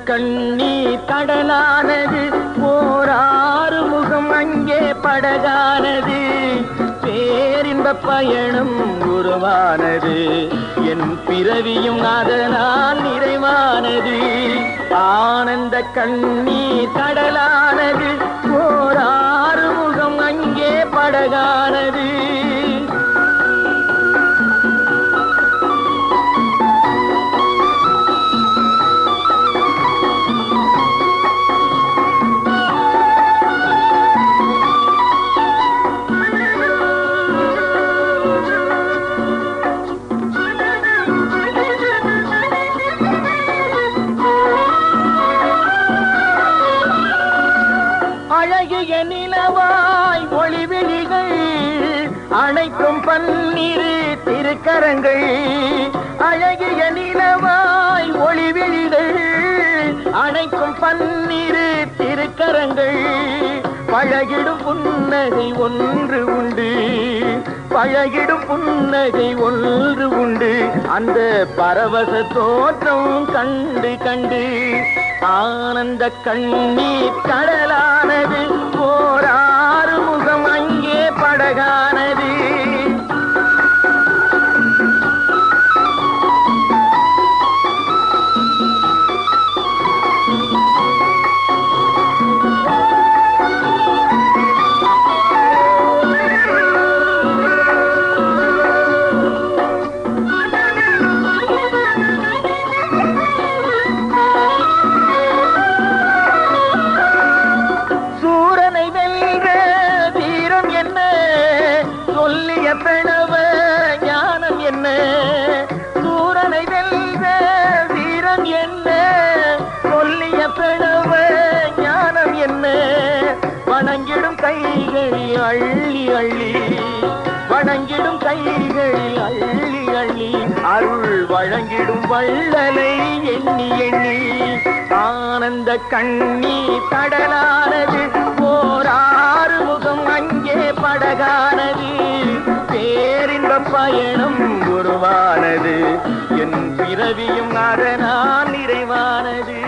கண்ணீர் கடலானது, ஓராறு முகம் அங்கே படகானது, பேரின்ப பயணம் உருவானது, என் பிறவியும் அதனால் நிறைவானது. ஆனந்த கண்ணீர் கடலானது, ஓராறு முகம் அங்கே படகானது. அழகிய நிலவாய் ஒளிவிழிகள் அனைத்தும் பன்னிரு திருக்கரங்கள், அழகிய நிலவாய் ஒளிவிழிகள் அனைத்தும் பன்னிரு திருக்கரங்கள், பழகிடும் புன்னகை ஒன்று உண்டு, பழகிடும் புன்னகை ஒன்று உண்டு, அந்த பரவச தோற்றம் கண்டு கண்டு. ஆனந்த கண்ணீர் கடலானது, ஓராறு முகம் அங்கே படகானது. சொல்லிய பிணவ ஞானம் என்ன, சூரனை வெல்வ வீரன் என்ன, சொல்லிய பிணவ ஞானம் என்ன, வணங்கிடும் கைகளில் அள்ளி அள்ளி, வணங்கிடும் கைகளில் அள்ளி அள்ளி, அருள் வழங்கிடும் வள்ளலை எண்ணி எண்ணி. ஆனந்த கண்ணீர் கடலானது, ஓராறு முகம் அங்கே படகானது, பேரின்ப பயணம் உருவானது, என் பிறவியும் அதனால் நிறைவானது.